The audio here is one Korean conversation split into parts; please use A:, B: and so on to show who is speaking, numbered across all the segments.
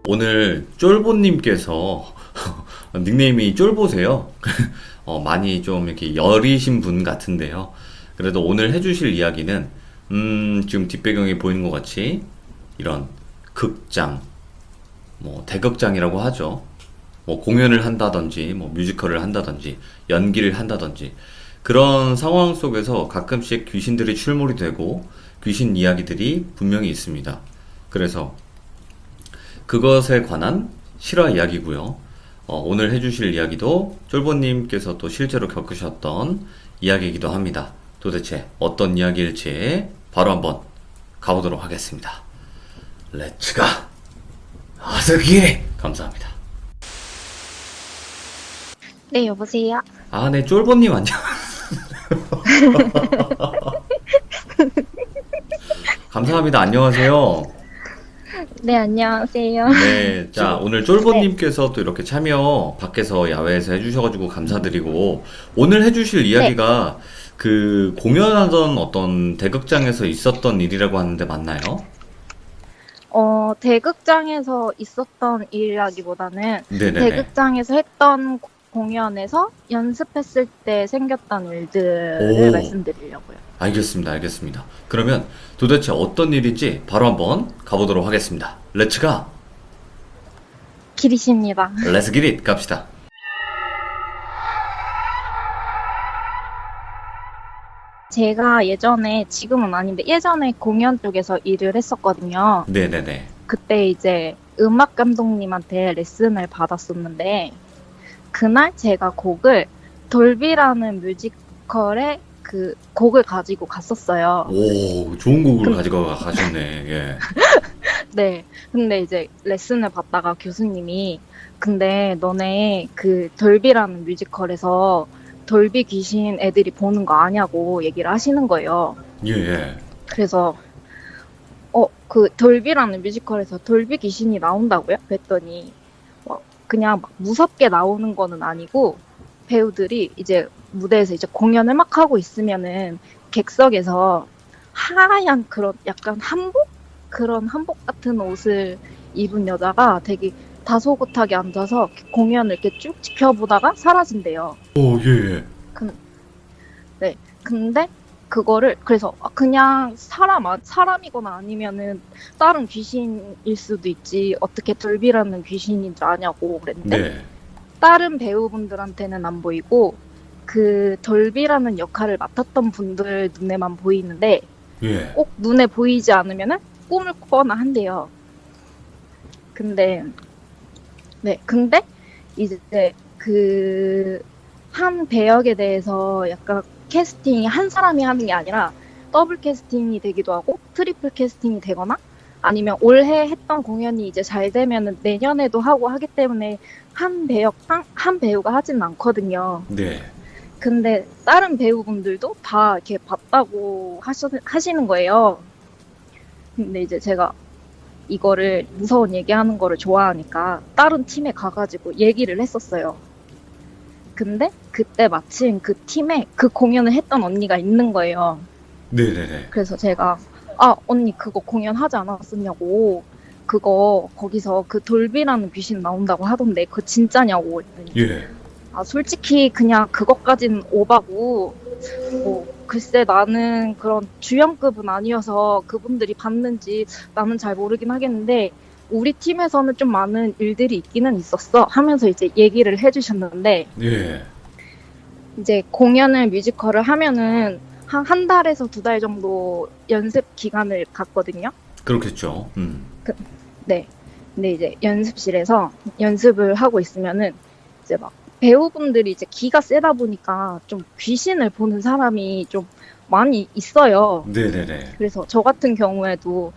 A: 오늘 쫄보님께서 닉네임이 쫄보세요. 많이 좀 이렇게 여리신 분 같은데요. 그래도 오늘 해주실 이야기는 지금 뒷배경에 보이는 것 같이 이런 극장, 뭐 대극장이라고 하죠. 뭐 공연을 한다든지, 뭐 뮤지컬을 한다든지, 연기를 한다든지 그런 상황 속에서 가끔씩 귀신들이 출몰이 되고 귀신 이야기들이 분명히 있습니다. 그래서 그것에 관한 실화 이야기고요. 오늘 해주실 이야기도 쫄보님께서 또 실제로 겪으셨던 이야기이기도 합니다. 도대체 어떤 이야기일지 바로 한번 가보도록 하겠습니다. 렛츠가! 아스기! 감사합니다.
B: 네, 여보세요?
A: 아, 네, 쫄보님 안녕. 감사합니다. 안녕하세요.
B: 네, 안녕하세요.
A: 네, 자, 오늘 쫄보님께서 또 이렇게 참여 밖에서 야외에서 해주셔가지고 감사드리고, 오늘 해주실 이야기가 그 공연하던 어떤 대극장에서 있었던 일이라고 하는데 맞나요?
B: 대극장에서 있었던 일이라기보다는
A: 네네네.
B: 대극장에서 했던 공연에서 연습했을 때 생겼던 일들을
A: 오,
B: 말씀드리려고요.
A: 알겠습니다, 알겠습니다. 그러면 도대체 어떤 일인지 바로 한번 가보도록 하겠습니다. 렛츠가!
B: 기리십니다.
A: 렛츠 기릿 갑시다.
B: 제가 예전에, 지금은 아닌데 예전에 공연 쪽에서 일을 했었거든요.
A: 네네네.
B: 그때 이제 음악 감독님한테 레슨을 받았었는데 그날 제가 곡을 돌비라는 뮤지컬의 그 곡을 가지고 갔었어요.
A: 오, 좋은 곡을
B: 근-
A: 가지고 가셨네. 예.
B: 네. 근데 이제 레슨을 받다가 교수님이 근데 너네 그 돌비라는 뮤지컬에서 돌비 귀신 애들이 보는 거 아냐고 얘기를 하시는 거예요.
A: 예, 예.
B: 그래서 그 돌비라는 뮤지컬에서 돌비 귀신이 나온다고요? 그랬더니 그냥 막 무섭게 나오는 거는 아니고 배우들이 이제 무대에서 이제 공연을 막 하고 있으면은 객석에서 하얀 그런 약간 한복? 그런 한복 같은 옷을 입은 여자가 되게 다소곳하게 앉아서 공연을 이렇게 쭉 지켜보다가 사라진대요.
A: 오, 예, 예.
B: 네. 근데 그거를 그래서 그냥 사람이거나 아니면은 다른 귀신일 수도 있지 어떻게 돌비라는 귀신인 줄 아냐고 그랬는데
A: 네.
B: 다른 배우분들한테는 안 보이고 그 돌비라는 역할을 맡았던 분들 눈에만 보이는데
A: 예.
B: 꼭 눈에 보이지 않으면은 꿈을 꾸거나 한대요. 근데 근데 이제 그 한 배역에 대해서 약간 캐스팅이 한 사람이 하는 게 아니라 더블 캐스팅이 되기도 하고 트리플 캐스팅이 되거나 아니면 올해 했던 공연이 이제 잘 되면은 내년에도 하고 하기 때문에 한 배우가 하진 않거든요.
A: 네.
B: 근데 다른 배우분들도 다 이렇게 봤다고 하시는 거예요. 근데 이제 제가 이거를 무서운 얘기하는 거를 좋아하니까 다른 팀에 가가지고 얘기를 했었어요. 근데 그때 마침 그 팀에 그 공연을 했던 언니가 있는 거예요.
A: 네네네.
B: 그래서 제가 언니 그거 공연하지 않았었냐고 그거 거기서 그 돌비라는 귀신 나온다고 하던데 그거 진짜냐고 했더니
A: 예.
B: 솔직히 그냥 그것까진 오바고 글쎄 나는 그런 주연급은 아니어서 그분들이 봤는지 나는 잘 모르긴 하겠는데 우리 팀에서는 좀 많은 일들이 있기는 있었어 하면서 이제 얘기를 해주셨는데
A: 예.
B: 이제 공연을 뮤지컬을 하면은 한 달에서 2달 정도 연습 기간을 갖거든요.
A: 그렇겠죠.
B: 네. 근데 이제 연습실에서 연습을 하고 있으면은 이제 막 배우분들이 이제 기가 세다 보니까 좀 귀신을 보는 사람이 좀 많이 있어요.
A: 네네네.
B: 그래서 저 같은 경우에도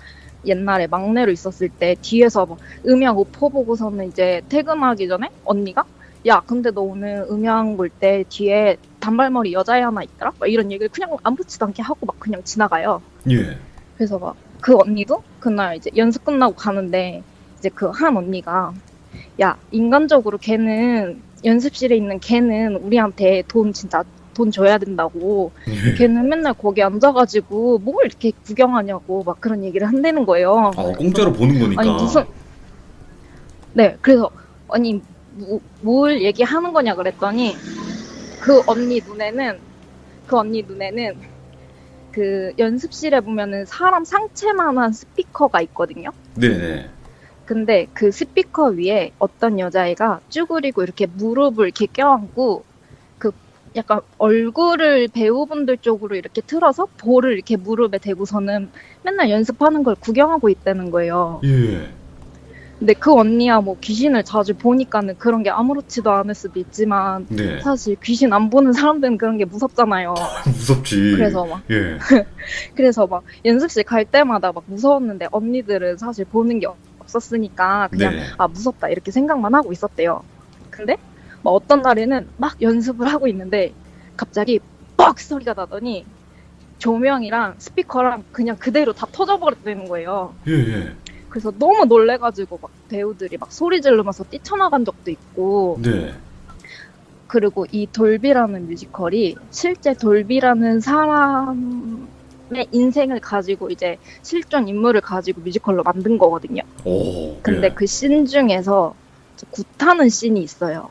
B: 옛날에 막내로 있었을 때 뒤에서 막 음향 오퍼 보고서는 이제 퇴근하기 전에 언니가 야 근데 너 오늘 음향 볼 때 뒤에 단발머리 여자애 하나 있더라? 막 이런 얘기를 그냥 아무렇지도 않게 하고 막 그냥 지나가요.
A: 예.
B: 그래서 막 그 언니도 그날 이제 연습 끝나고 가는데 이제 그 한 언니가 야 인간적으로 걔는 연습실에 있는 걔는 우리한테 돈 진짜 돈 줘야 된다고.
A: 예.
B: 걔는 맨날 거기 앉아가지고 뭘 이렇게 구경하냐고 막 그런 얘기를 한다는 거예요.
A: 공짜로 보는 거니까.
B: 아니 무슨 네 그래서 아니 뭘 얘기하는 거냐 그랬더니 그 언니 눈에는 그 연습실에 보면은 사람 상체만한 스피커가 있거든요.
A: 네네.
B: 근데 그 스피커 위에 어떤 여자애가 쭈그리고 이렇게 무릎을 이렇게 껴안고 그 약간 얼굴을 배우분들 쪽으로 이렇게 틀어서 볼을 이렇게 무릎에 대고서는 맨날 연습하는 걸 구경하고 있다는 거예요.
A: 예.
B: 근데 그 언니야 뭐 귀신을 자주 보니까는 그런 게 아무렇지도 않을 수도 있지만
A: 네.
B: 사실 귀신 안 보는 사람들은 그런 게 무섭잖아요.
A: 무섭지. 예.
B: 그래서 막 연습실 갈 때마다 막 무서웠는데 언니들은 사실 보는 게 없었으니까 그냥
A: 네.
B: 무섭다 이렇게 생각만 하고 있었대요. 근데 막 어떤 날에는 막 연습을 하고 있는데 갑자기 뻑 소리가 나더니 조명이랑 스피커랑 그냥 그대로 다 터져버렸다는 거예요.
A: 예.
B: 그래서 너무 놀래가지고 막 배우들이 막 소리 지르면서 뛰쳐나간 적도 있고.
A: 네.
B: 그리고 이 돌비라는 뮤지컬이 실제 돌비라는 사람의 인생을 가지고 이제 실존 인물을 가지고 뮤지컬로 만든 거거든요. 근데
A: 예.
B: 그 씬 중에서 굿하는 씬이 있어요.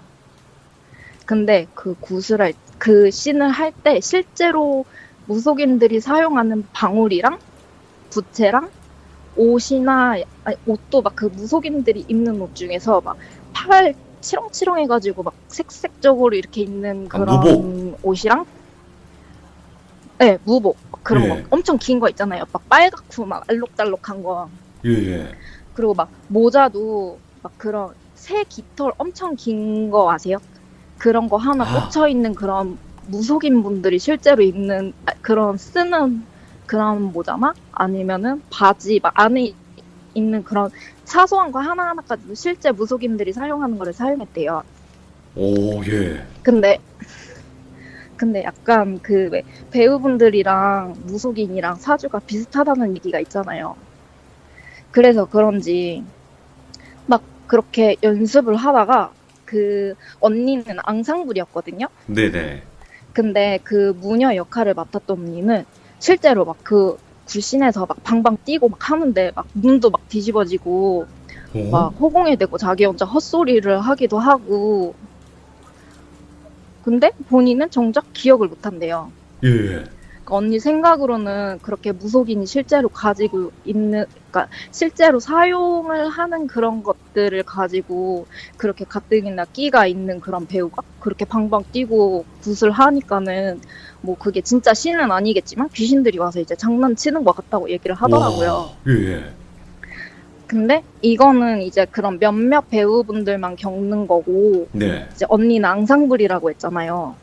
B: 근데 그 씬을 할 때 실제로 무속인들이 사용하는 방울이랑 부채랑 옷이나 옷도 막 그 무속인들이 입는 옷 중에서 막 팔 치렁치렁 해가지고 막 색색적으로 이렇게 입는 그런
A: 무복.
B: 옷이랑 네 무복 그런
A: 예.
B: 거 엄청 긴 거 있잖아요. 막 빨갛고 막 알록달록한 거.
A: 예.
B: 그리고 막 모자도 막 그런 새 깃털 엄청 긴 거 아세요? 그런 거 하나 꽂혀 있는 그런 무속인 분들이 실제로 입는 그런 쓰는 그런 모자나 아니면은 바지 막 안에 있는 그런 사소한 거 하나하나까지도 실제 무속인들이 사용하는 거를 사용했대요.
A: 예.
B: 근데 약간 그 왜 배우분들이랑 무속인이랑 사주가 비슷하다는 얘기가 있잖아요. 그래서 그런지 막 그렇게 연습을 하다가 그 언니는 앙상블이었거든요.
A: 네네.
B: 근데 그 무녀 역할을 맡았던 언니는 실제로 막 그 굴신에서 막 방방 뛰고 막 하는데 막 눈도 막 뒤집어지고 막 허공에 대고 자기 혼자 헛소리를 하기도 하고. 근데 본인은 정작 기억을 못 한대요.
A: 예.
B: 그러니까 언니 생각으로는 그렇게 무속인이 실제로 가지고 있는, 그러니까 실제로 사용을 하는 그런 것들을 가지고 그렇게 가뜩이나 끼가 있는 그런 배우가 그렇게 방방 뛰고 굿을 하니까는 뭐 그게 진짜 신은 아니겠지만 귀신들이 와서 이제 장난치는 것 같다고 얘기를 하더라고요.
A: 예.
B: 근데 이거는 이제 그런 몇몇 배우분들만 겪는 거고,
A: 네.
B: 이제 언니는 앙상블이라고 했잖아요.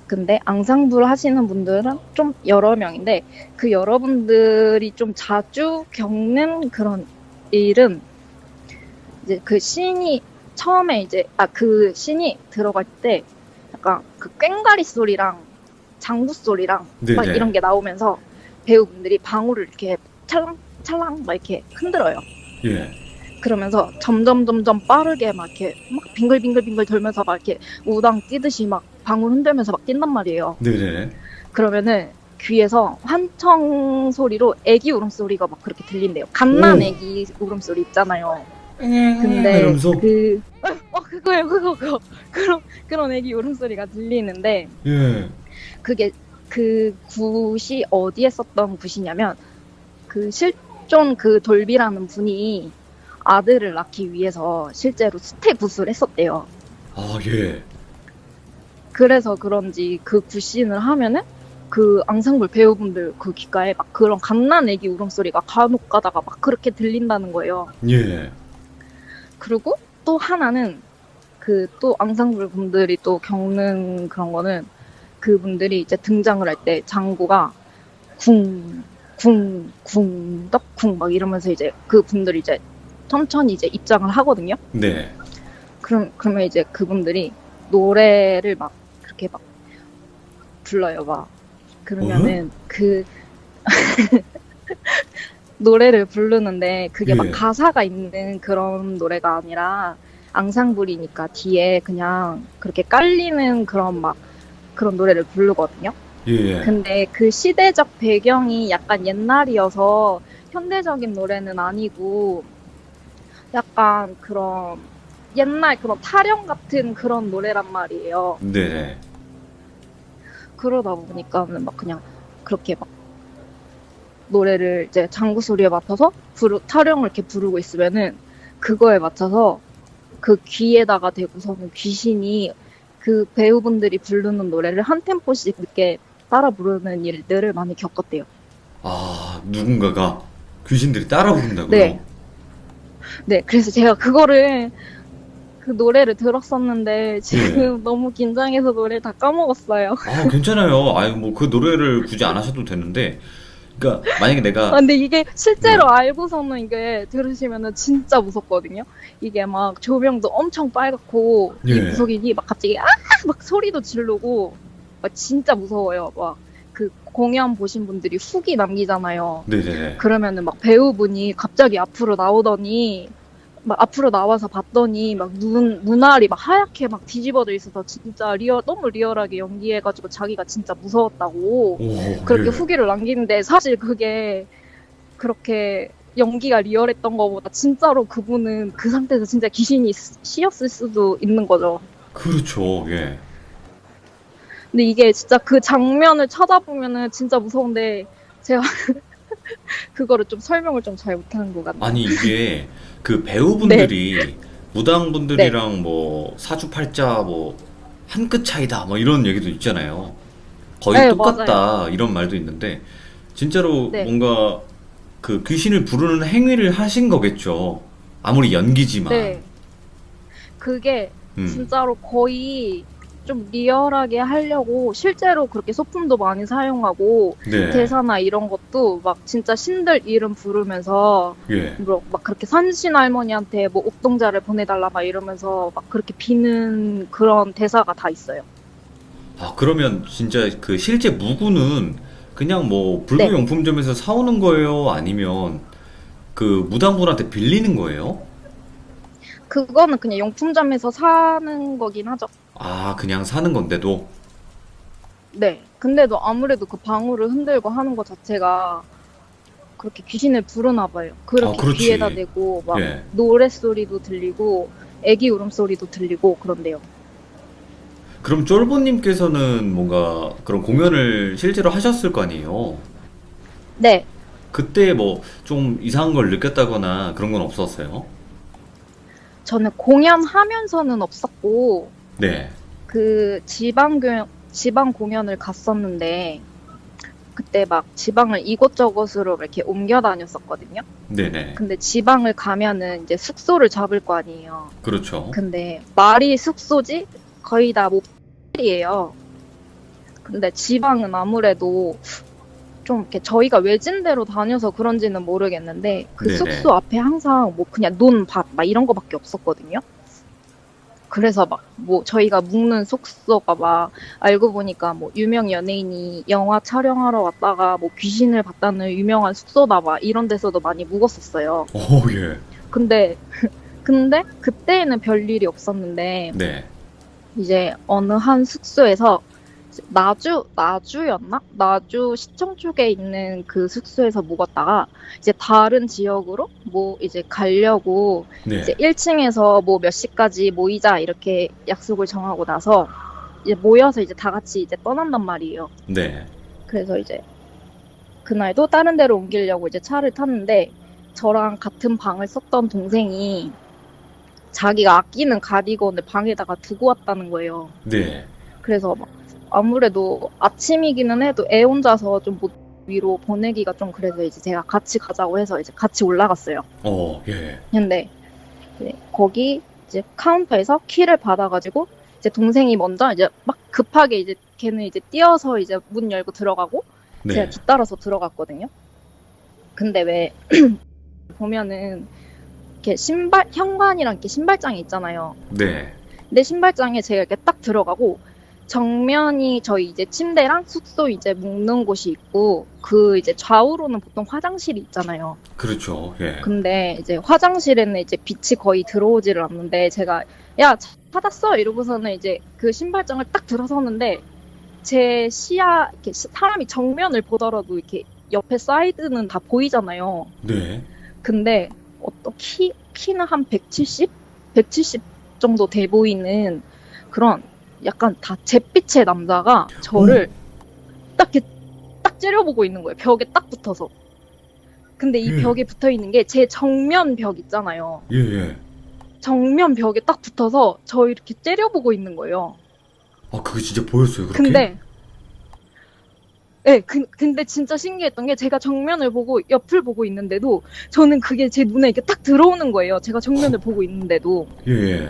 B: 근데 앙상블 하시는 분들은 좀 여러 명인데 그 여러분들이 좀 자주 겪는 그런 일은 이제 그 씬이 처음에 이제 그 씬이 들어갈 때 약간 그 꽹가리 소리랑 장구 소리랑 막
A: 네네.
B: 이런 게 나오면서 배우분들이 방울을 이렇게 찰랑찰랑 막 이렇게 흔들어요.
A: 예.
B: 그러면서 점점 빠르게 막 이렇게 막 빙글빙글 돌면서 막 이렇게 우당 뛰듯이 막 방울 흔들면서 막 뛴단 말이에요.
A: 네네.
B: 그러면은 귀에서 환청 소리로 애기 울음소리가 막 그렇게 들린대요. 갓난 애기 울음소리 있잖아요. 근데
A: 이러면서?
B: 그거예요. 그런 애기 울음소리가 들리는데
A: 예.
B: 그게 그 굿이 어디에 썼던 굿이냐면 그 실존 그 돌비라는 분이 아들을 낳기 위해서 실제로 수태 굿을 했었대요.
A: 예.
B: 그래서 그런지 그 굿신을 하면은 그 앙상블 배우분들 그 귓가에 막 그런 갓난 애기 울음소리가 간혹 가다가 막 그렇게 들린다는 거예요.
A: 예.
B: 그리고 또 하나는 그 또 앙상블 분들이 또 겪는 그런 거는 그분들이 이제 등장을 할 때 장구가 쿵쿵쿵 떡쿵 막 이러면서 이제 그 분들이 이제 천천히 이제 입장을 하거든요.
A: 네.
B: 그러면 이제 그분들이 노래를 막 그렇게 막 불러요. 막 그러면은 그 노래를 부르는데 그게 막 가사가 있는 그런 노래가 아니라 앙상블이니까 뒤에 그냥 그렇게 깔리는 그런 막 그런 노래를 부르거든요.
A: 예.
B: 근데 그 시대적 배경이 약간 옛날이어서 현대적인 노래는 아니고 약간 그런 옛날 그런 타령 같은 그런 노래란 말이에요.
A: 네네.
B: 그러다 보니까는 막 그냥 그렇게 막 노래를 이제 장구 소리에 맞춰서 타령을 이렇게 부르고 있으면은 그거에 맞춰서 그 귀에다가 대고서는 귀신이 그 배우분들이 부르는 노래를 한 템포씩 이렇게 따라 부르는 일들을 많이 겪었대요.
A: 아, 누군가가 귀신들이 따라 부른다고요?
B: 네. 네, 그래서 제가 그거를 그 노래를 들었었는데 지금
A: 예.
B: 너무 긴장해서 노래를 다 까먹었어요.
A: 아, 괜찮아요. 아유, 뭐 그 노래를 굳이 안 하셔도 되는데, 그러니까 만약에
B: 아,
A: 내가
B: 근데 이게 실제로
A: 네.
B: 알고서는 이게 들으시면은 진짜 무섭거든요. 이게 막 조명도 엄청 빨갛고 이
A: 예.
B: 구석이니 막 갑자기 아! 막 소리도 지르고 막 진짜 무서워요. 막 그 공연 보신 분들이 후기 남기잖아요.
A: 네네네.
B: 그러면은 막 배우분이 갑자기 앞으로 나오더니 막 앞으로 나와서 봤더니 막 눈알이 막 하얗게 막 뒤집어져 있어서 진짜 너무 리얼하게 연기해가지고 자기가 진짜 무서웠다고
A: 오,
B: 그렇게
A: 예.
B: 후기를 남기는데 사실 그게 그렇게 연기가 리얼했던 것보다 진짜로 그분은 그 상태에서 진짜 귀신이 씌었을 수도 있는 거죠.
A: 그렇죠. 예.
B: 근데 이게 진짜 그 장면을 찾아보면은 진짜 무서운데 제가 그거를 좀 설명을 좀 잘 못하는 것 같네요.
A: 아니, 이게 그
B: 네,
A: 배우분들이
B: 네,
A: 무당분들이랑 뭐 사주팔자 뭐 한 끗 차이다 뭐 이런 얘기도 있잖아요. 거의
B: 네, 맞아요.
A: 똑같다 이런 말도 있는데 진짜로
B: 네,
A: 뭔가 그 귀신을 부르는 행위를 하신 거겠죠. 아무리 연기지만.
B: 네. 그게
A: 음.
B: 진짜로 거의 좀 리얼하게 하려고 실제로 그렇게 소품도 많이 사용하고
A: 네.
B: 대사나 이런 것도 막 진짜 신들 이름 부르면서
A: 예.
B: 막 그렇게 산신 할머니한테 뭐 옥동자를 보내달라 막 이러면서 막 그렇게 비는 그런 대사가 다 있어요.
A: 아, 그러면 진짜 그 실제 무구는 그냥 뭐
B: 네.
A: 불교용품점에서 사오는 거예요? 아니면 그 무당분한테 빌리는 거예요?
B: 그거는 그냥 용품점에서 사는 거긴 하죠.
A: 아, 그냥 사는 건데도?
B: 네. 근데도 아무래도 그 방울을 흔들고 하는 것 자체가 그렇게 귀신을 부르나 봐요.
A: 아,
B: 그렇게 귀에다
A: 그렇지.
B: 대고 막
A: 예.
B: 노랫소리도 들리고 애기 울음소리도 들리고 그런데요.
A: 그럼 쫄보님께서는 뭔가 그런 공연을 실제로 하셨을 거 아니에요?
B: 네.
A: 그때 뭐 좀 이상한 걸 느꼈다거나 그런 건 없었어요?
B: 저는 공연하면서는 없었고
A: 네.
B: 그 지방 공연을 갔었는데 그때 막 지방을 이곳저곳으로 이렇게 옮겨 다녔었거든요.
A: 네네.
B: 근데 지방을 가면은 이제 숙소를 잡을 거 아니에요.
A: 그렇죠.
B: 근데 말이 숙소지 거의 다 모텔이에요. 근데 지방은 아무래도 좀 이렇게 저희가 외진데로 다녀서 그런지는 모르겠는데 그
A: 네네.
B: 숙소 앞에 항상 뭐 그냥 논밭 막 이런 거밖에 없었거든요. 그래서 막 뭐 저희가 묵는 숙소가 막 알고 보니까 뭐 유명 연예인이 영화 촬영하러 왔다가 뭐 귀신을 봤다는 유명한 숙소다 막 이런 데서도 많이 묵었었어요.
A: 오, 예.
B: 근데 근데 그때는 별일이 없었는데
A: 네.
B: 이제 어느 한 숙소에서 나주였나? 나주 시청 쪽에 있는 그 숙소에서 묵었다가 이제 다른 지역으로 뭐 이제 가려고 이제
A: 네.
B: 1층에서 뭐 몇 시까지 모이자 이렇게 약속을 정하고 나서 이제 모여서 이제 다 같이 이제 떠난단 말이에요.
A: 네.
B: 그래서 이제 그날도 다른 데로 옮기려고 이제 차를 탔는데 저랑 같은 방을 썼던 동생이 자기가 아끼는 가디건을 방에다가 두고 왔다는 거예요.
A: 네.
B: 그래서 막 아무래도 아침이기는 해도 애 혼자서 좀 못 위로 보내기가 좀 그래서 이제 제가 같이 가자고 해서 이제 같이 올라갔어요.
A: 예.
B: 근데 이제 거기 이제 카운터에서 키를 받아가지고 이제 동생이 먼저 이제 막 급하게 이제 걔는 이제 뛰어서 이제 문 열고 들어가고 제가
A: 네.
B: 뒤따라서 들어갔거든요. 근데 왜 보면은 이렇게 현관이랑 이렇게 신발장이 있잖아요.
A: 네.
B: 근데 신발장에 제가 이렇게 딱 들어가고 정면이 저희 이제 침대랑 숙소 이제 묵는 곳이 있고 그 이제 좌우로는 보통 화장실이 있잖아요.
A: 그렇죠. 예.
B: 근데 이제 화장실에는 이제 빛이 거의 들어오지를 않는데 제가 야 찾았어 이러고서는 이제 그 신발장을 딱 들어서는데 제 시야, 이렇게 사람이 정면을 보더라도 이렇게 옆에 사이드는 다 보이잖아요.
A: 네.
B: 근데 키는 한 170? 170 정도 돼 보이는 그런 약간 다 잿빛의 남자가 저를 딱 이렇게 딱 째려보고 있는 거예요. 벽에 딱 붙어서. 근데 이
A: 예.
B: 벽에 붙어 있는 게 제 정면 벽 있잖아요.
A: 예, 예.
B: 정면 벽에 딱 붙어서 저 이렇게 째려보고 있는 거예요.
A: 아, 그게 진짜 보였어요, 그렇게?
B: 근데 네, 근데 진짜 신기했던 게 제가 정면을 보고 옆을 보고 있는데도 저는 그게 제 눈에 이렇게 딱 들어오는 거예요. 제가 정면을 보고 있는데도.
A: 예, 예.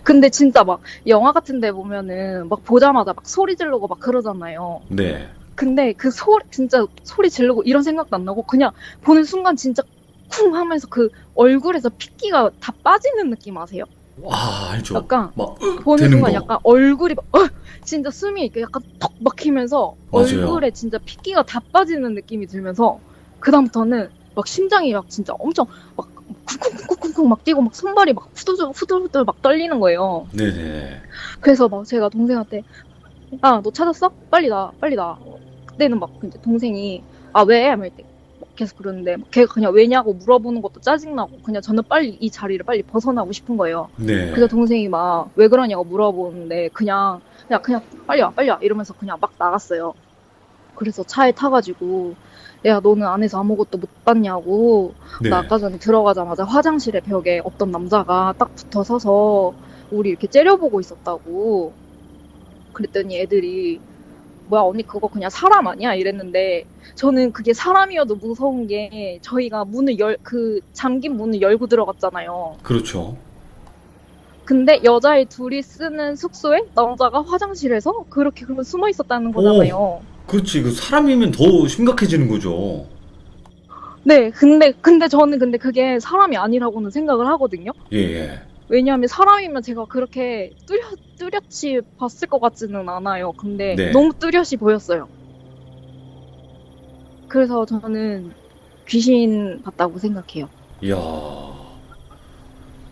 B: 근데 진짜 막 영화 같은 데 보면은 막 보자마자 막 소리 지르고 막 그러잖아요.
A: 네.
B: 근데 그 진짜 소리 지르고 이런 생각도 안 나고 그냥 보는 순간 진짜 쿵 하면서 그 얼굴에서 핏기가 다 빠지는 느낌 아세요?
A: 와, 알죠.
B: 약간
A: 막,
B: 보는
A: 되는
B: 순간
A: 거.
B: 약간 얼굴이 막, 진짜 숨이 이렇게 약간 턱 막히면서
A: 맞아요.
B: 얼굴에 진짜 핏기가 다 빠지는 느낌이 들면서 그다음부터는 막 심장이 막 진짜 엄청 막 쿵쿵쿵쿵쿵 막 뛰고 막 손발이 막 후들후들 막 떨리는 거예요.
A: 네네.
B: 그래서 막 제가 동생한테 야, 너 찾았어? 빨리 나, 빨리 나. 그때는 막 이제 동생이 아, 왜? 막 이때 계속 그러는데 막 걔가 그냥 왜냐고 물어보는 것도 짜증나고 그냥 저는 빨리 이 자리를 빨리 벗어나고 싶은 거예요.
A: 네.
B: 그래서 동생이 막 왜 그러냐고 물어보는데 그냥 빨리 와 빨리 와 이러면서 그냥 막 나갔어요. 그래서 차에 타가지고 야 너는 안에서 아무것도 못 봤냐고
A: 네.
B: 나 아까 전에 들어가자마자 화장실의 벽에 어떤 남자가 딱 붙어 서서 우리 이렇게 째려보고 있었다고 그랬더니 애들이 뭐야 언니 그거 그냥 사람 아니야 이랬는데 저는 그게 사람이어도 무서운 게 저희가 그 잠긴 문을 열고 들어갔잖아요.
A: 그렇죠.
B: 근데 여자애 둘이 쓰는 숙소에 남자가 화장실에서 그렇게 그러면 숨어 있었다는 거잖아요.
A: 그렇지. 그 사람이면 더 심각해지는 거죠.
B: 네, 근데 저는 근데 그게 사람이 아니라고는 생각을 하거든요.
A: 예, 예.
B: 왜냐하면 사람이면 제가 그렇게 뚜렷이 봤을 것 같지는 않아요. 근데
A: 네.
B: 너무 뚜렷이 보였어요. 그래서 저는 귀신 봤다고 생각해요.
A: 이야.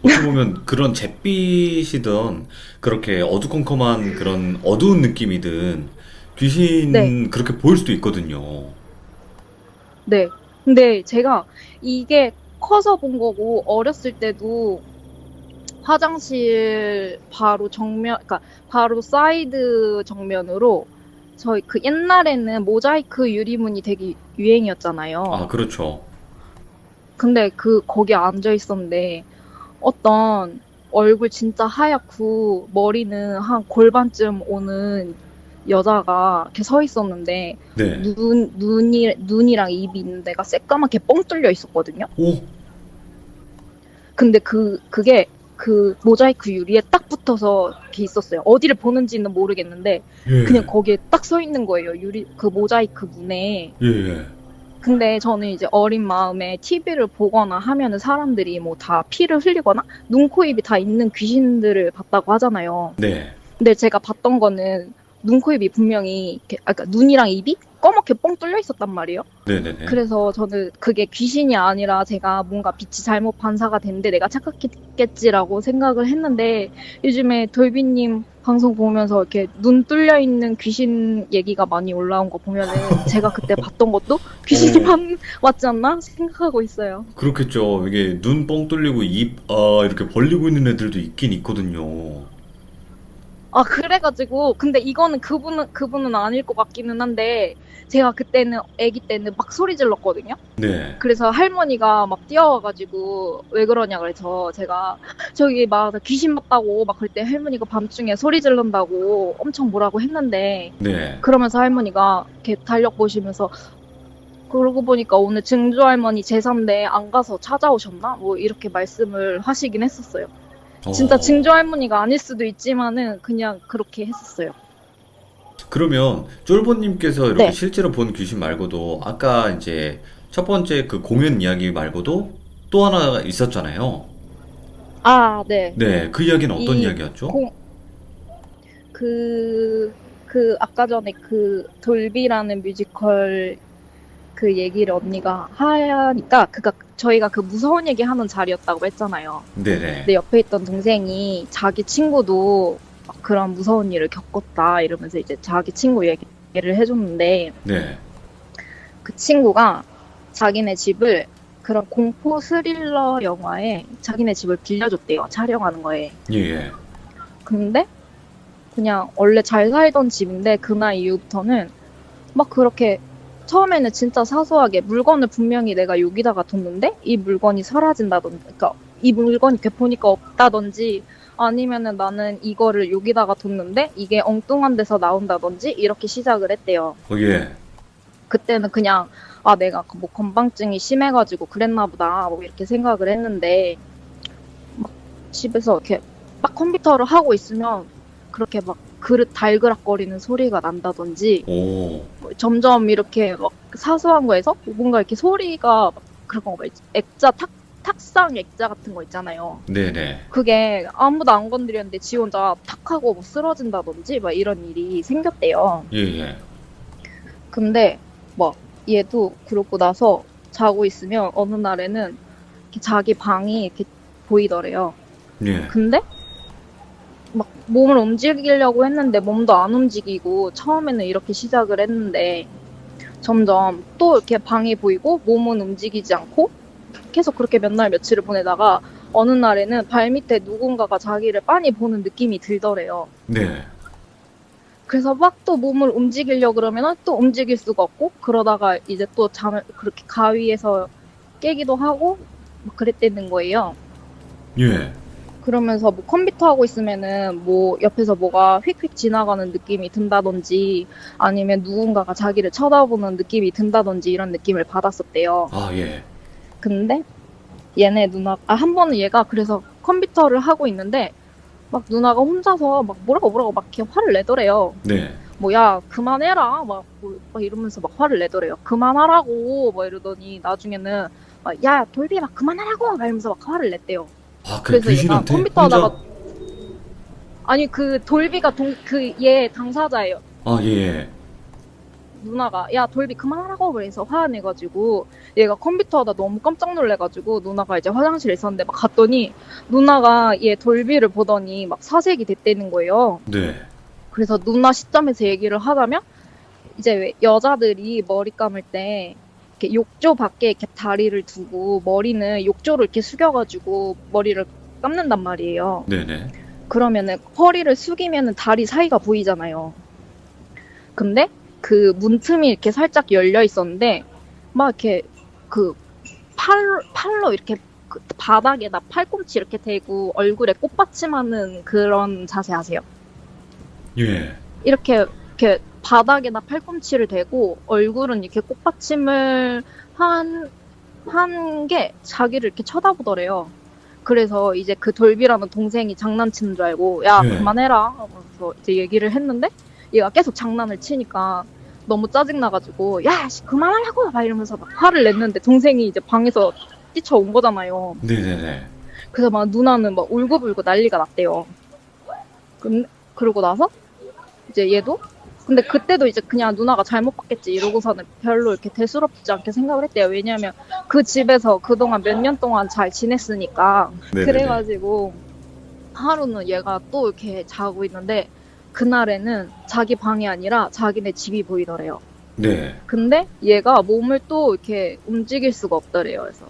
A: 어떻게 보면 그런 잿빛이든 그렇게 어두컴컴한 그런 어두운 느낌이든 귀신
B: 네.
A: 그렇게 보일 수도 있거든요.
B: 네. 근데 제가 이게 커서 본 거고 어렸을 때도 화장실 바로 정면, 그러니까 바로 사이드 정면으로 저희 그 옛날에는 모자이크 유리문이 되게 유행이었잖아요.
A: 아, 그렇죠.
B: 근데 거기 앉아 있었는데 어떤 얼굴 진짜 하얗고 머리는 한 골반쯤 오는 여자가 이렇게 서 있었는데
A: 네.
B: 눈이랑 입이 있는 데가 새까맣게 뻥 뚫려 있었거든요.
A: 오,
B: 근데 그게 그 모자이크 유리에 딱 붙어서 이렇게 있었어요. 어디를 보는지는 모르겠는데
A: 예.
B: 그냥 거기에 딱 서 있는 거예요. 그 모자이크 문에.
A: 예, 예.
B: 근데 저는 이제 어린 마음에 TV를 보거나 하면은 사람들이 뭐 다 피를 흘리거나 눈, 코, 입이 다 있는 귀신들을 봤다고 하잖아요.
A: 네.
B: 근데 제가 봤던 거는 눈, 코, 입이 분명히 그러니까 눈이랑 입이 꺼멓게 뻥 뚫려 있었단 말이에요.
A: 네네네.
B: 그래서 저는 그게 귀신이 아니라 제가 뭔가 빛이 잘못 반사가 됐는데 내가 착각했겠지라고 생각을 했는데 요즘에 돌비님 방송 보면서 이렇게 눈 뚫려 있는 귀신 얘기가 많이 올라온 거 보면은 제가 그때 봤던 것도 귀신이 맞지 않나 생각하고 있어요.
A: 그렇겠죠. 이게 눈 뻥 뚫리고 입, 이렇게 벌리고 있는 애들도 있긴 있거든요.
B: 아, 그래가지고, 근데 이거는 그분은 아닐 것 같기는 한데, 제가 그때는, 아기 때는 막 소리 질렀거든요?
A: 네.
B: 그래서 할머니가 막 뛰어와가지고, 왜 그러냐 그래서 제가, 저기 막 귀신 봤다고, 막 그럴 때 할머니가 밤중에 소리 지른다고 엄청 뭐라고 했는데,
A: 네.
B: 그러면서 할머니가 이렇게 달력 보시면서, 그러고 보니까 오늘 증조 할머니 제사인데 안 가서 찾아오셨나? 뭐 이렇게 말씀을 하시긴 했었어요. 진짜 증조 할머니가 아닐 수도 있지만은 그냥 그렇게 했었어요.
A: 그러면 쫄보님께서 이렇게
B: 네.
A: 실제로 본 귀신 말고도 아까 이제 첫 번째 그 공연 이야기 말고도 또 하나 있었잖아요.
B: 아, 네.
A: 네, 그 이야기는 어떤
B: 이
A: 이야기였죠?
B: 아까 전에 그 돌비라는 뮤지컬 그 얘기를 언니가 하니까 저희가 그 무서운 얘기 하는 자리였다고 했잖아요.
A: 네네.
B: 근데 옆에 있던 동생이 자기 친구도 막 그런 무서운 일을 겪었다 이러면서 이제 자기 친구 얘기를 해줬는데
A: 네.
B: 그 친구가 자기네 집을 그런 공포 스릴러 영화에 자기네 집을 빌려줬대요. 촬영하는 거에.
A: 예, 예.
B: 근데 그냥 원래 잘 살던 집인데 그날 이후부터는 막 그렇게 처음에는 진짜 사소하게 물건을 분명히 내가 여기다가 뒀는데 이 물건이 사라진다든지 그러니까 이 물건이 이렇게 보니까 없다든지 아니면은 나는 이거를 여기다가 뒀는데 이게 엉뚱한 데서 나온다든지 이렇게 시작을 했대요.
A: 예.
B: 그때는 그냥 아 내가 뭐 건방증이 심해가지고 그랬나 보다 뭐 이렇게 생각을 했는데 막 집에서 이렇게 막 컴퓨터를 하고 있으면 그렇게 막 그릇 달그락거리는 소리가 난다든지
A: 오.
B: 뭐 점점 이렇게 막 사소한 거에서 뭔가 이렇게 소리가 막 그런 거 있지. 액자 탁상 액자 같은 거 있잖아요.
A: 네네.
B: 그게 아무도 안 건드렸는데 지 혼자 탁 하고 뭐 쓰러진다든지 막 이런 일이 생겼대요.
A: 예, 예.
B: 근데 막 얘도 그러고 나서 자고 있으면 어느 날에는 이렇게 자기 방이 이렇게 보이더래요.
A: 예.
B: 근데 막 몸을 움직이려고 했는데 몸도 안 움직이고 처음에는 이렇게 시작을 했는데 점점 또 이렇게 방이 보이고 몸은 움직이지 않고 계속 그렇게 몇 날 며칠을 보내다가 어느 날에는 발밑에 누군가가 자기를 빤히 보는 느낌이 들더래요.
A: 네.
B: 그래서 막 또 몸을 움직이려고 그러면은 또 움직일 수가 없고 그러다가 이제 또 잠을 그렇게 가위에서 깨기도 하고 막 그랬다는 거예요.
A: 예.
B: 그러면서 뭐 컴퓨터 하고 있으면은 뭐 옆에서 뭐가 휙휙 지나가는 느낌이 든다든지 아니면 누군가가 자기를 쳐다보는 느낌이 든다든지 이런 느낌을 받았었대요.
A: 아, 예.
B: 근데 얘네 한 번은 얘가 그래서 컴퓨터를 하고 있는데 막 누나가 혼자서 막 뭐라고 막 이렇게 화를 내더래요.
A: 네.
B: 뭐야 그만해라 막 이러면서 막 화를 내더래요. 그만하라고 막 이러더니 나중에는 막, 야 돌비 막 그만하라고 막 이러면서 막 화를 냈대요.
A: 아, 그
B: 그래서 얘가
A: 귀신한테
B: 컴퓨터
A: 혼자.
B: 하다가 아니 그 돌비가 그 얘 당사자예요.
A: 아, 예, 예.
B: 누나가 야 돌비 그만하라고 그래서 화가 내가지고 얘가 컴퓨터 하다 너무 깜짝 놀래가지고 누나가 이제 화장실에 있었는데 막 갔더니 누나가 얘 돌비를 보더니 막 사색이 됐다는 거예요.
A: 네.
B: 그래서 누나 시점에서 얘기를 하자면 이제 왜 여자들이 머리 감을 때 이렇게 욕조 밖에 이렇게 다리를 두고 머리는 욕조를 이렇게 숙여가지고 머리를 감는단 말이에요.
A: 네네.
B: 그러면은 허리를 숙이면은 다리 사이가 보이잖아요. 근데 그 문틈이 이렇게 살짝 열려 있었는데 막 이렇게 그 팔로 이렇게 그 바닥에다 팔꿈치 이렇게 대고 얼굴에 꽃받침하는 그런 자세 아세요?
A: 예.
B: 이렇게 바닥에다 팔꿈치를 대고 얼굴은 이렇게 꽃받침을 한 게 자기를 이렇게 쳐다보더래요. 그래서 이제 그 돌비라는 동생이 장난치는 줄 알고 야
A: 네.
B: 그만해라 하면서 이제 얘기를 했는데 얘가 계속 장난을 치니까 너무 짜증나가지고 야 씨, 그만하라고 막 이러면서 막 화를 냈는데 동생이 이제 방에서 뛰쳐온 거잖아요.
A: 네네네.
B: 그래서 막 누나는 막 울고불고 난리가 났대요. 그러고 나서 이제 얘도 근데 그때도 이제 그냥 누나가 잘못 봤겠지 이러고서는 별로 이렇게 대수롭지 않게 생각을 했대요. 왜냐하면 그 집에서 그동안 몇 년 동안 잘 지냈으니까.
A: 네네네.
B: 그래가지고 하루는 얘가 또 이렇게 자고 있는데 그날에는 자기 방이 아니라 자기네 집이 보이더래요.
A: 네.
B: 근데 얘가 몸을 또 이렇게 움직일 수가 없더래요. 그래서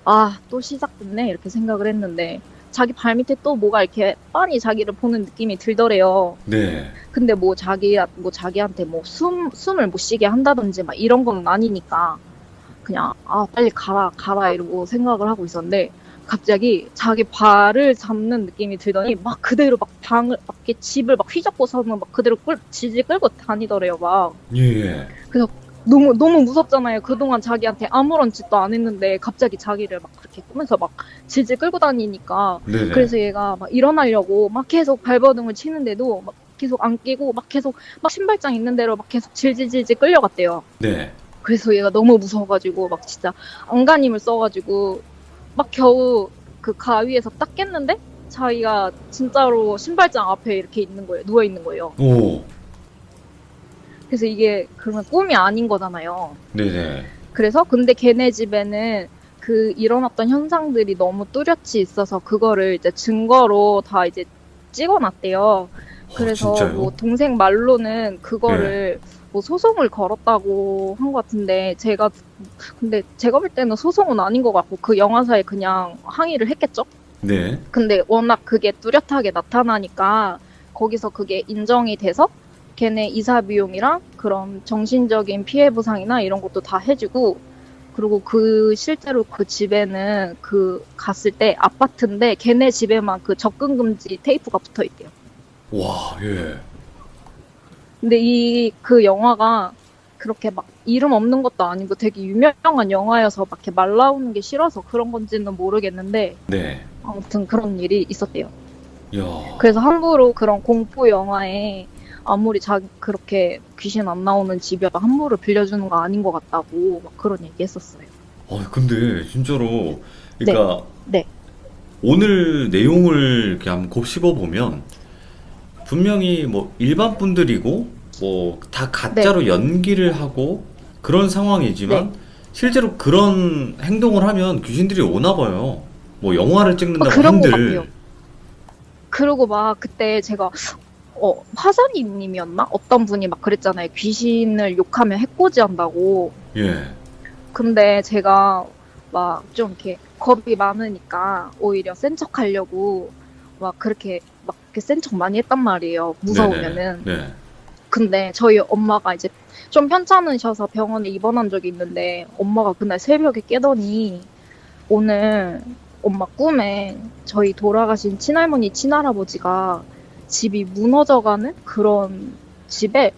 B: 아, 또 시작됐네 이렇게 생각을 했는데 자기 발밑에 또 뭐가 이렇게 빤히 자기를 보는 느낌이 들더래요.
A: 네.
B: 근데 뭐 자기한테 뭐 숨을 못 쉬게 한다든지 막 이런 건 아니니까 그냥 아 빨리 가라 이러고 생각을 하고 있었는데 갑자기 자기 발을 잡는 느낌이 들더니 막 그대로 막 방을 막 이렇게 집을 막 휘젓고서는 막 그대로 질질 끌고 다니더래요 막.
A: 예, 예.
B: 그래서 너무 무섭잖아요. 그동안 자기한테 아무런 짓도 안 했는데 갑자기 자기를 막 그렇게 꾸면서 막 질질 끌고 다니니까
A: 네네.
B: 그래서 얘가 막 일어나려고 막 계속 발버둥을 치는데도 막 계속 안 깨고 막 계속 막 신발장 있는 대로 막 계속 질질질질 끌려갔대요.
A: 네.
B: 그래서 얘가 너무 무서워가지고 막 진짜 안간힘을 써가지고 막 겨우 그 가위에서 딱 깼는데 자기가 진짜로 신발장 앞에 이렇게 있는 거예요. 누워 있는 거예요.
A: 오.
B: 그래서 이게 그러면 꿈이 아닌 거잖아요.
A: 네네.
B: 그래서 근데 걔네 집에는 그 일어났던 현상들이 너무 뚜렷이 있어서 그거를 이제 증거로 다 이제 찍어놨대요. 그래서 뭐
A: 진짜요?
B: 동생 말로는
A: 예.
B: 그거를 뭐 소송을 걸었다고 한 것 같은데 근데 제가 볼 때는 소송은 아닌 것 같고 그 영화사에 그냥 항의를 했겠죠?
A: 네.
B: 근데 워낙 그게 뚜렷하게 나타나니까 거기서 그게 인정이 돼서 걔네 이사 비용이랑 그런 정신적인 피해 보상이나 이런 것도 다 해주고 그리고 실제로 그 집에는 갔을 때 아파트인데 걔네 집에만 그 접근 금지 테이프가 붙어 있대요.
A: 와, 예.
B: 근데 그 영화가 그렇게 막 이름 없는 것도 아니고 되게 유명한 영화여서 막 이렇게 말 나오는 게 싫어서 그런 건지는 모르겠는데
A: 네.
B: 아무튼 그런 일이 있었대요.
A: 야.
B: 그래서 함부로 그런 공포 영화에 아무리 그렇게 귀신 안 나오는 집이어도 함부로 빌려주는 거 아닌 것 같다고 막 그런 얘기 했었어요.
A: 근데 진짜로
B: 네,
A: 그러니까
B: 네,
A: 오늘 내용을 이렇게 한번 곱씹어 보면 분명히 뭐 일반 분들이고 뭐 다
B: 네,
A: 가짜로 연기를 하고 그런
B: 네.
A: 상황이지만 실제로 그런 행동을 하면 귀신들이 오나 봐요. 뭐 영화를 찍는다고
B: 그런 것 같아요.
A: 한들.
B: 그리고 막 그때 제가 화사님이었나? 어떤 분이 막 그랬잖아요. 귀신을 욕하면 해코지 한다고.
A: 예.
B: 근데 제가 막 좀 이렇게 겁이 많으니까 오히려 센 척 하려고 막 그렇게 센 척 많이 했단 말이에요.
A: 네네네.
B: 무서우면은.
A: 네.
B: 근데 저희 엄마가 이제 좀 편찮으셔서 병원에 입원한 적이 있는데 엄마가 그날 새벽에 깨더니 오늘 엄마 꿈에 저희 돌아가신 친할머니, 친할아버지가 집이 무너져가는 그런 집에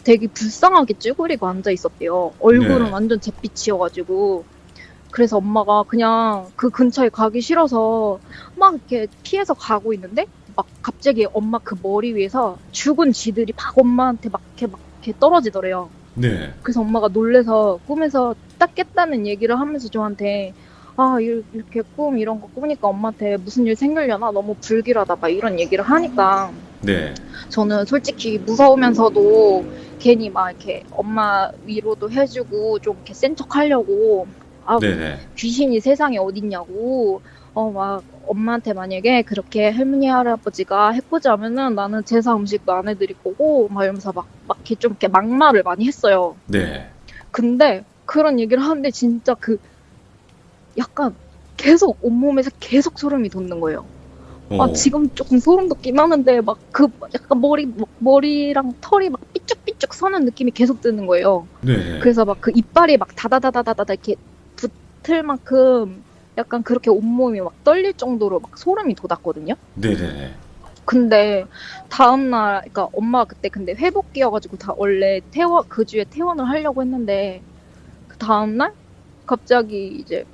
B: 되게 불쌍하게 쭈그리고 앉아 있었대요. 얼굴은
A: 네.
B: 완전 잿빛이어가지고. 그래서 엄마가 그냥 그 근처에 가기 싫어서 막 이렇게 피해서 가고 있는데 막 갑자기 엄마 그 머리 위에서 죽은 쥐들이 막 엄마한테 막 이렇게 떨어지더래요.
A: 네.
B: 그래서 엄마가 놀래서 꿈에서 딱 깼다는 얘기를 하면서 저한테 이렇게 이런 거 꾸니까 엄마한테 무슨 일 생기려나 너무 불길하다 막 이런 얘기를 하니까
A: 네.
B: 저는 솔직히 무서우면서도 괜히 막 이렇게 엄마 위로도 해주고 좀 이렇게 센 척 하려고
A: 네네.
B: 귀신이 세상에 어딨냐고 막 엄마한테 만약에 그렇게 할머니 할아버지가 해코지 하면은 나는 제사 음식도 안 해드릴 거고 막 이러면서 막 이렇게 좀 이렇게 막말을 많이 했어요.
A: 네.
B: 근데 그런 얘기를 하는데 진짜 약간 계속 온몸에서 계속 소름이 돋는 거예요.
A: 어.
B: 지금 조금 소름 돋긴 하는데 약간 머리랑 털이 막 삐쭉삐쭉 서는 느낌이 계속 드는 거예요.
A: 네네.
B: 그래서 막 그 이빨이 막 다다다다다다 이렇게 붙을 만큼 약간 그렇게 온몸이 막 떨릴 정도로 막 소름이 돋았거든요.
A: 네네네.
B: 근데 다음날, 그러니까 엄마가 그때 근데 회복기여가지고 원래 그 주에 퇴원을 하려고 했는데 그 다음날 갑자기 이제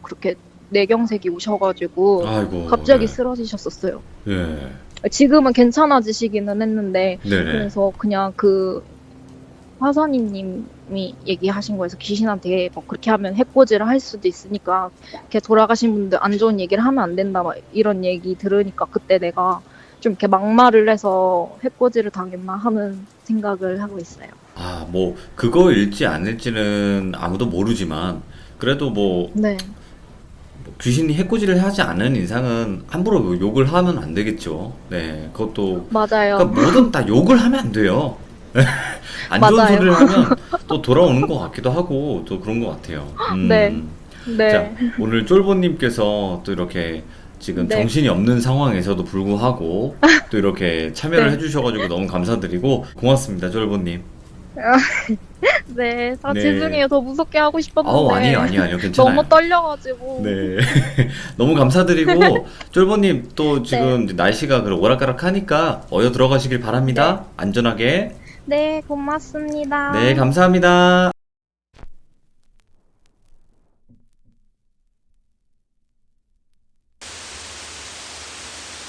B: 그렇게 뇌경색이 오셔가지고
A: 아이고,
B: 갑자기
A: 예.
B: 쓰러지셨었어요.
A: 예.
B: 지금은 괜찮아지시기는 했는데
A: 네네.
B: 그래서 그냥 화사님이 얘기하신 거에서 귀신한테 뭐 그렇게 하면 해코지를 할 수도 있으니까 이렇게 돌아가신 분들 안 좋은 얘기를 하면 안 된다 막 이런 얘기 들으니까 그때 내가 좀 이렇게 막말을 해서 해코지를 당했나 하는 생각을 하고 있어요.
A: 뭐, 그거일지 아닐지는 아무도 모르지만, 그래도
B: 네,
A: 귀신이 해코지를 하지 않은 이상은 함부로 욕을 하면 안 되겠죠. 네. 그것도,
B: 맞아요.
A: 그러니까 뭐든 다 욕을 하면 안 돼요. 안 좋은
B: 맞아요.
A: 소리를 하면 또 돌아오는 것 같기도 하고, 또 그런 것 같아요.
B: 네,
A: 자,
B: 네,
A: 오늘 쫄보님께서 또 이렇게 지금
B: 네,
A: 정신이 없는 상황에서도 불구하고 또 이렇게 참여를
B: 네.
A: 해주셔가지고 너무 감사드리고 고맙습니다, 쫄보님.
B: 네,
A: 네.
B: 죄송해요. 더 무섭게 하고
A: 아니에요,
B: 싶었는데
A: 아니에요, 아니에요.
B: 너무
A: 괜찮아요.
B: 떨려가지고.
A: 네. 너무 감사드리고, 쫄보님 또
B: 네,
A: 지금 이제 날씨가 오락가락하니까 어여 들어가시길
B: 네,
A: 바랍니다. 안전하게.
B: 네,
A: 네,
B: 고맙습니다.
A: 감사합니다.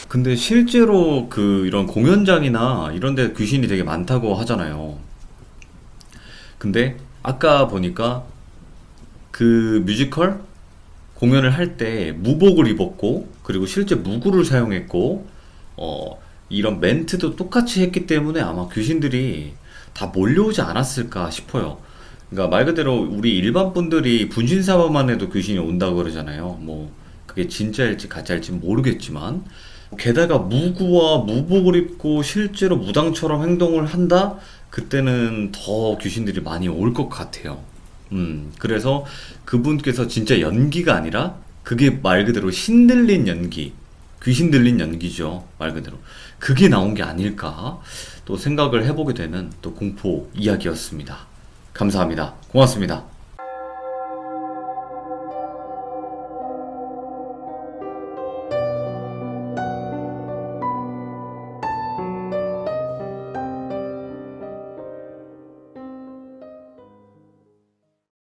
A: 근데 실제로 이런 공연장이나 이런 데 귀신이 되게 많다고 하잖아요. 근데 아까 보니까 그 뮤지컬 공연을 할 때 무복을 입었고, 그리고 실제 무구를 사용했고, 이런 멘트도 똑같이 했기 때문에 아마 귀신들이 다 몰려오지 않았을까 싶어요. 그러니까 말 그대로 우리 일반 분들이 분신사바만 해도 귀신이 온다고 그러잖아요. 뭐, 그게 진짜일지 가짜일지 모르겠지만, 게다가 무구와 무복을 입고 실제로 무당처럼 행동을 한다? 그때는 더 귀신들이 많이 올 것 같아요. 그래서 그분께서 진짜 연기가 아니라 그게 말 그대로 신들린 연기, 귀신 들린 연기죠. 말 그대로. 그게 나온 게 아닐까? 또 생각을 해보게 되는 또 공포 이야기였습니다. 감사합니다. 고맙습니다.